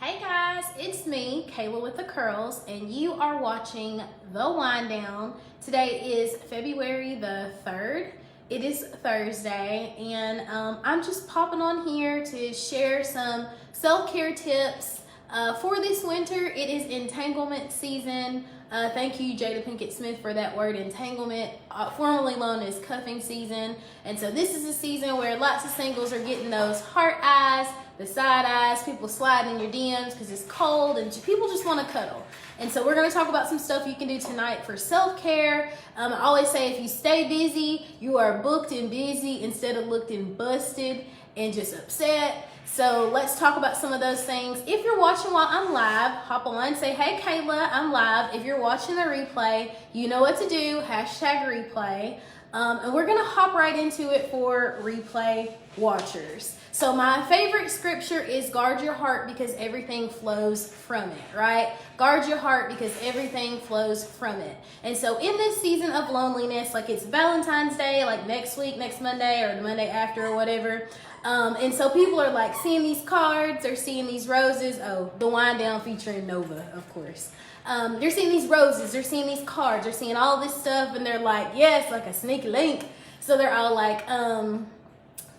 Hey guys, it's me, Kayla with the Curls, and you are watching The Wind Down. Today is February the 3rd. It is Thursday, and I'm just popping on here to share some self-care tips for this winter. It is entanglement season. Thank you, Jada Pinkett Smith, for that word, entanglement, formerly known as cuffing season. And so this is a season where lots of singles are getting those heart eyes, the side eyes, people sliding in your DMs because it's cold and people just want to cuddle. And so we're going to talk about some stuff you can do tonight for self-care. I always say if you stay busy, you are booked and busy instead of looked and busted and just upset. So let's talk about some of those things. If you're watching while I'm live, hop on, say, hey Kayla, I'm live. If you're watching the replay, you know what to do, hashtag replay. And we're gonna hop right into it for replay watchers. So my favorite scripture is guard your heart because everything flows from it, right? Guard your heart because everything flows from it. And so in this season of loneliness, like it's Valentine's Day, like next week, next Monday, or the Monday after or whatever. And so people are like seeing these cards, they're seeing these roses. Oh, The Wind Down featuring Nova, of course. They're seeing these roses, they're seeing these cards, they're seeing all this stuff, and they're like, yes, like a sneaky link. So they're all like,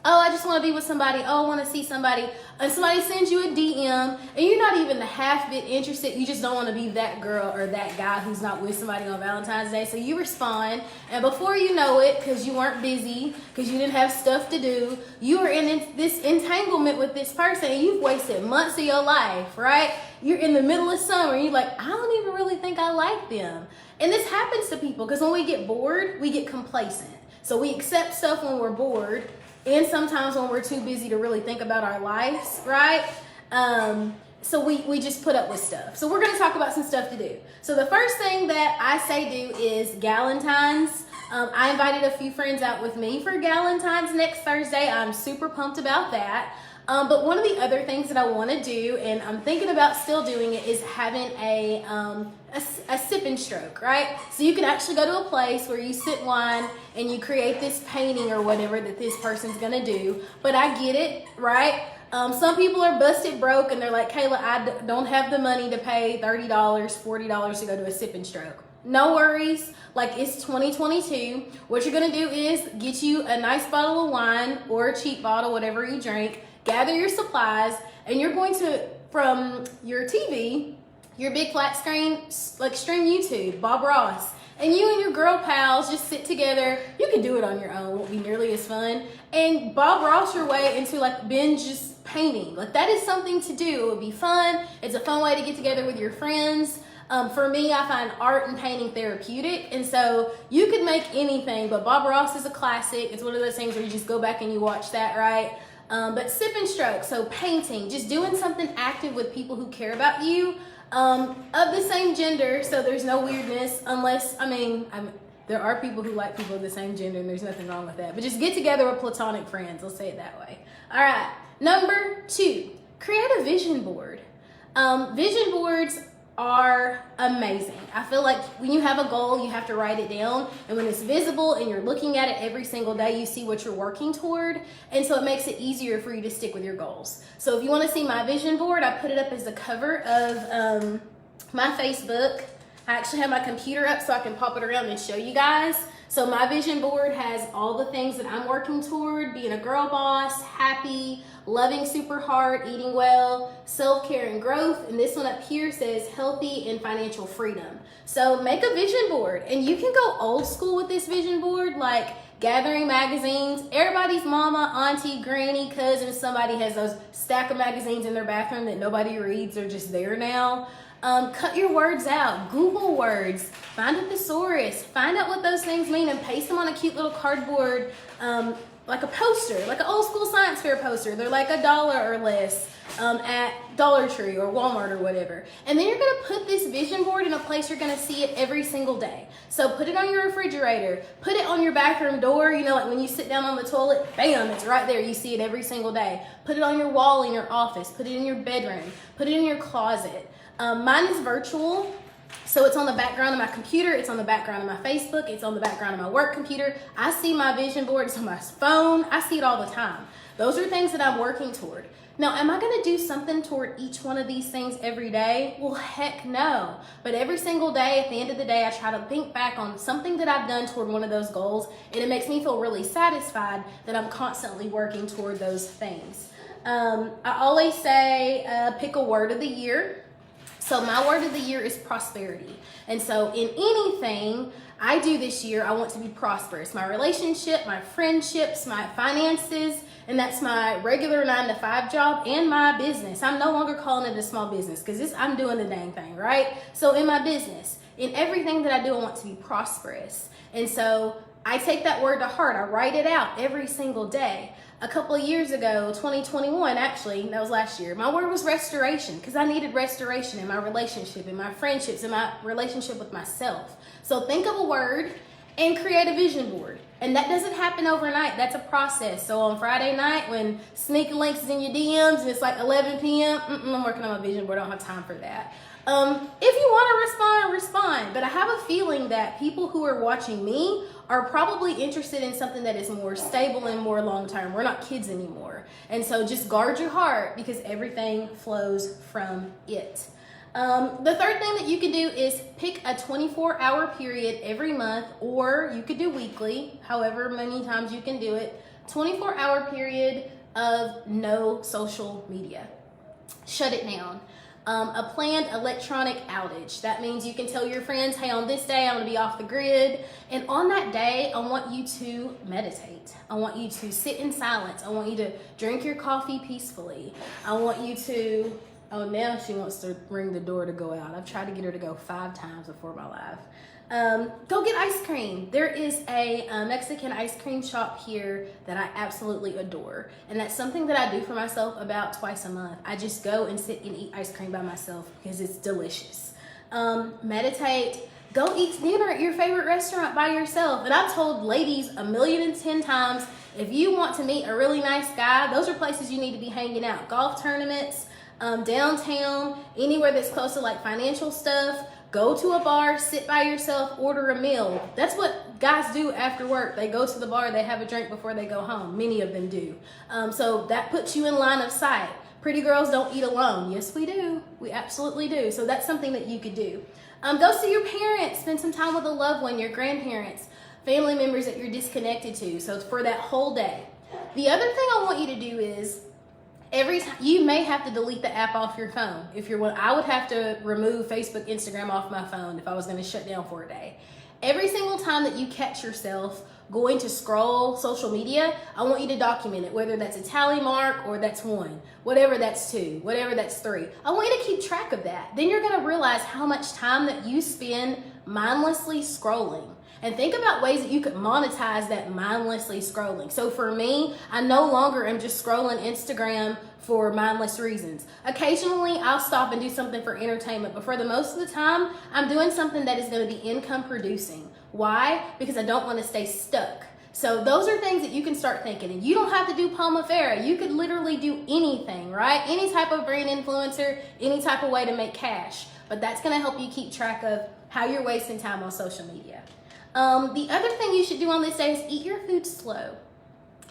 oh, I just want to be with somebody. Oh, I want to see somebody. And somebody sends you a DM, and you're not even the half bit interested. You just don't want to be that girl or that guy who's not with somebody on Valentine's Day. So you respond, and before you know it, because you weren't busy, because you didn't have stuff to do, you are in this entanglement with this person, and you've wasted months of your life, right? You're in the middle of summer, and you're like, I don't even really think I like them. And this happens to people, because when we get bored, we get complacent. So we accept stuff when we're bored, and sometimes when we're too busy to really think about our lives, right? So we just put up with stuff. So we're going to talk about some stuff to do. So the first thing that I say do is Galentine's. I invited a few friends out with me for Galentine's next Thursday. I'm super pumped about that. But one of the other things that I want to do, and I'm thinking about still doing it, is having a sip and stroke, right? So you can actually go to a place where you sit wine and you create this painting or whatever that this person's going to do. But I get it, right? Some people are busted broke and they're like, Kayla, I don't have the money to pay $30, $40 to go to a sip and stroke. No worries. Like, it's 2022. What you're going to do is get you a nice bottle of wine or a cheap bottle, whatever you drink. Gather your supplies, and you're going to, from your TV, your big flat screen, like stream YouTube, Bob Ross, and you and your girl pals just sit together. You can do it on your own, won't be nearly as fun, and Bob Ross your way into like binge just painting. Like, that is something to do. It would be fun. It's a fun way to get together with your friends. For me, I find art and painting therapeutic, and so you could make anything, but Bob Ross is a classic. It's one of those things where you just go back and you watch that, right? But sip and stroke, so painting, just doing something active with people who care about you, of the same gender, so there's no weirdness, unless, there are people who like people of the same gender, and there's nothing wrong with that, but just get together with platonic friends, let's say it that way. All right, number 2, create a vision board. Vision boards are amazing. I feel like when you have a goal, you have to write it down, and when it's visible and you're looking at it every single day, you see what you're working toward, and so it makes it easier for you to stick with your goals. So if you want to see my vision board, I put it up as the cover of my Facebook. I actually have my computer up so I can pop it around and show you guys. So my vision board has all the things that I'm working toward: being a girl boss, happy, loving super hard, eating well, self-care and growth. And this one up here says healthy and financial freedom. So make a vision board, and you can go old school with this vision board, like gathering magazines. Everybody's mama, auntie, granny, cousin, somebody has those stack of magazines in their bathroom that nobody reads. They're just there now. Cut your words out, Google words, find a thesaurus, find out what those things mean, and paste them on a cute little cardboard, like a poster, like an old school science fair poster. They're like $1 or less at Dollar Tree or Walmart or whatever. And then you're gonna put this vision board in a place you're gonna see it every single day. So put it on your refrigerator, put it on your bathroom door, you know, like when you sit down on the toilet, bam, it's right there. You see it every single day. Put it on your wall in your office, put it in your bedroom, put it in your closet. Mine is virtual, so it's on the background of my computer, it's on the background of my Facebook, it's on the background of my work computer. I see my vision board, it's on my phone, I see it all the time. Those are things that I'm working toward. Now, am I going to do something toward each one of these things every day? Well, heck no. But every single day, at the end of the day, I try to think back on something that I've done toward one of those goals, and it makes me feel really satisfied that I'm constantly working toward those things. I always say pick a word of the year. So my word of the year is prosperity. And so in anything I do this year, I want to be prosperous. My relationship, my friendships, my finances, and that's my regular 9-to-5 job and my business. I'm no longer calling it a small business because I'm doing the dang thing, right? So in my business, in everything that I do, I want to be prosperous. And so I take that word to heart. I write it out every single day. A couple of years ago, 2021, actually, that was last year, my word was restoration because I needed restoration in my relationship, in my friendships, in my relationship with myself. So think of a word and create a vision board. And that doesn't happen overnight. That's a process. So on Friday night when Sneaky Links is in your DMs and it's like 11 p.m., I'm working on my vision board. I don't have time for that. If you want to respond. But I have a feeling that people who are watching me are probably interested in something that is more stable and more long-term. We're not kids anymore. And so just guard your heart because everything flows from it. The third thing that you can do is pick a 24-hour period every month, or you could do weekly, however many times you can do it. 24-hour period of no social media. Shut it down. A planned electronic outage. That means you can tell your friends, hey, on this day I'm going to be off the grid. And on that day, I want you to meditate. I want you to sit in silence. I want you to drink your coffee peacefully. I want you to, oh, now she wants to ring the door to go out. I've tried to get her to go 5 times before my life. Go get ice cream. There is a Mexican ice cream shop here that I absolutely adore. And that's something that I do for myself about twice a month. I just go and sit and eat ice cream by myself because it's delicious. Meditate. Go eat dinner at your favorite restaurant by yourself. And I've told ladies 1,010,000 times, if you want to meet a really nice guy, those are places you need to be hanging out. Golf tournaments, downtown, anywhere that's close to like financial stuff. Go to a bar, sit by yourself, order a meal. That's what guys do after work. They go to the bar, they have a drink before they go home. Many of them do. So that puts you in line of sight. Pretty girls don't eat alone. Yes, we do. We absolutely do. So that's something that you could do. Go see your parents. Spend some time with a loved one, your grandparents, family members that you're disconnected to. So it's for that whole day. The other thing I want you to do is, every time you may have to delete the app off your phone. If you're one, I would have to remove Facebook, Instagram off my phone if I was going to shut down for a day. Every single time that you catch yourself going to scroll social media, I want you to document it, whether that's a tally mark or that's 1, whatever that's 2, whatever that's 3. I want you to keep track of that. Then you're going to realize how much time that you spend mindlessly scrolling. And think about ways that you could monetize that mindlessly scrolling. So for me, I no longer am just scrolling Instagram for mindless reasons. Occasionally, I'll stop and do something for entertainment, but for the most of the time, I'm doing something that is going to be income producing. Why? Because I don't want to stay stuck. So those are things that you can start thinking. And you don't have to do Pomifera. You could literally do anything, right? Any type of brand influencer, any type of way to make cash. But that's going to help you keep track of how you're wasting time on social media. The other thing you should do on this day is eat your food slow.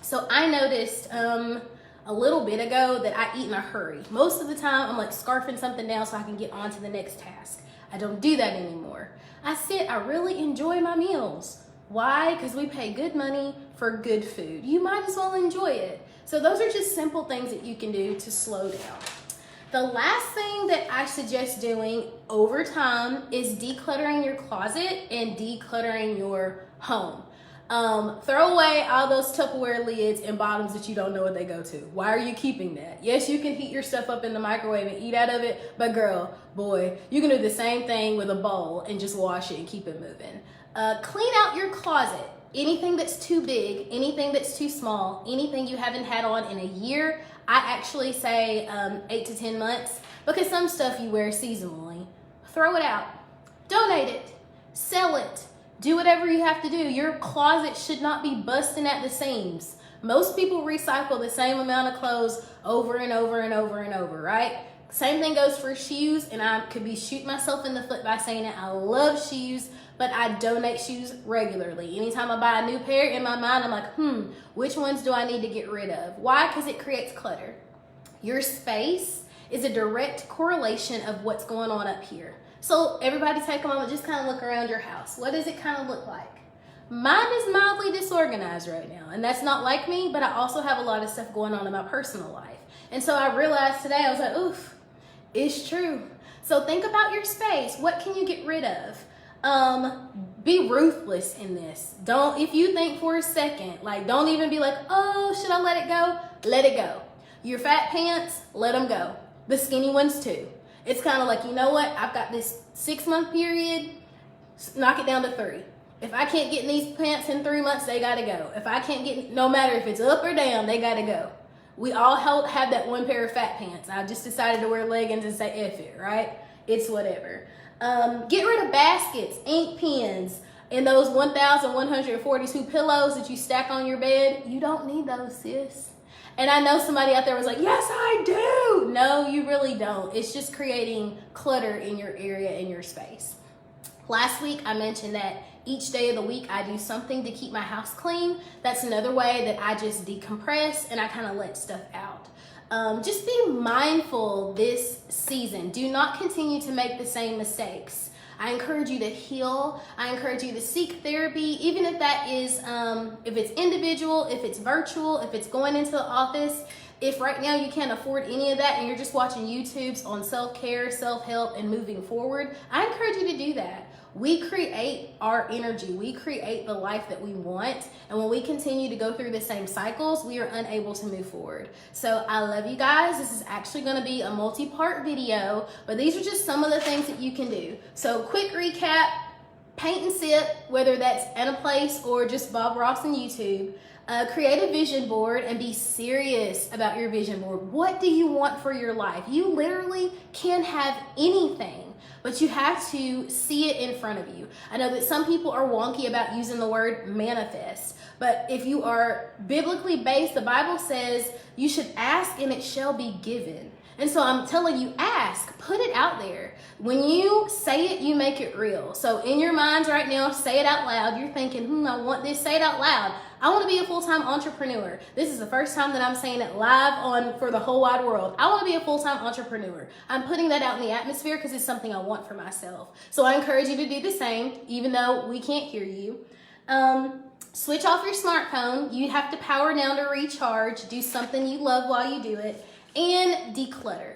So I noticed a little bit ago that I eat in a hurry. Most of the time I'm like scarfing something down so I can get on to the next task. I don't do that anymore. I sit, I really enjoy my meals. Why? Because we pay good money for good food. You might as well enjoy it. So those are just simple things that you can do to slow down. The last thing that I suggest doing over time is decluttering your closet and decluttering your home. Throw away all those Tupperware lids and bottoms that you don't know what they go to. Why are you keeping that? Yes, you can heat your stuff up in the microwave and eat out of it, but girl, boy, you can do the same thing with a bowl and just wash it and keep it moving. Clean out your closet. Anything that's too big, anything that's too small, anything you haven't had on in a year, I actually say 8 to 10 months, because some stuff you wear seasonally. Throw it out. Donate it. Sell it. Do whatever you have to do. Your closet should not be busting at the seams. Most people recycle the same amount of clothes over and over and over and over, right? Same thing goes for shoes, and I could be shooting myself in the foot by saying it. I love shoes, but I donate shoes regularly. Anytime I buy a new pair, in my mind, I'm like, which ones do I need to get rid of? Why? Because it creates clutter. Your space is a direct correlation of what's going on up here. So everybody take a moment, just kind of look around your house. What does it kind of look like? Mine is mildly disorganized right now, and that's not like me, but I also have a lot of stuff going on in my personal life. And so I realized today, I was like, oof, it's true. So think about your space. What can you get rid of? Be ruthless in this. If you think for a second, like, don't even be like, oh, should I let it go? Let it go. Your fat pants, let them go. The skinny ones too. It's kind of like, you know what? I've got this 6-month period, knock it down to 3. If I can't get in these pants in 3 months, they gotta go. If I can't get, no matter if it's up or down, they gotta go. We all have that one pair of fat pants. I just decided to wear leggings and say F it, right? It's whatever. Get rid of baskets, ink pens, and those 1,142 pillows that you stack on your bed. You don't need those, sis. And I know somebody out there was like, yes, I do. No, you really don't. It's just creating clutter in your area, in your space. Last week, I mentioned that each day of the week, I do something to keep my house clean. That's another way that I just decompress and I kind of let stuff out. Just be mindful this season. Do not continue to make the same mistakes. I encourage you to heal. I encourage you to seek therapy, even if that is, if it's individual, if it's virtual, if it's going into the office. If right now you can't afford any of that and you're just watching YouTubes on self-care, self-help, and moving forward, I encourage you to do that. We create our energy. We create the life that we want. And when we continue to go through the same cycles, we are unable to move forward. So I love you guys. This is actually going to be a multi-part video, but these are just some of the things that you can do. So quick recap, paint and sip, whether that's at a place or just Bob Ross on YouTube. Create a vision board and be serious about your vision board. What do you want for your life? You literally can have anything, but you have to see it in front of you. I know that some people are wonky about using the word manifest, but if you are biblically based, the Bible says you should ask and it shall be given. And so I'm telling you, ask, put it out there. When you say it, you make it real. So in your minds right now, say it out loud. You're thinking, I want this, say it out loud. I want to be a full-time entrepreneur. This is the first time that I'm saying it live for the whole wide world. I want to be a full-time entrepreneur. I'm putting that out in the atmosphere because it's something I want for myself. So I encourage you to do the same, even though we can't hear you. Switch off your smartphone. You have to power down to recharge. Do something you love while you do it. And declutter.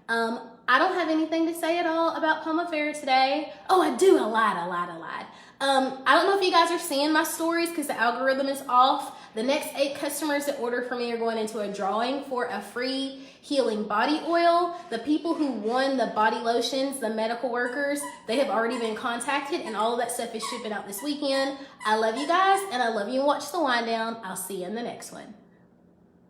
I don't have anything to say at all about Poma Fair today. Oh, I do. I lied. I don't know if you guys are seeing my stories because the algorithm is off. The next 8 customers that order from me are going into a drawing for a free healing body oil. The people who won the body lotions, the medical workers, they have already been contacted and all of that stuff is shipping out this weekend. I love you guys and I love you and watch the wind down. I'll see you in the next one.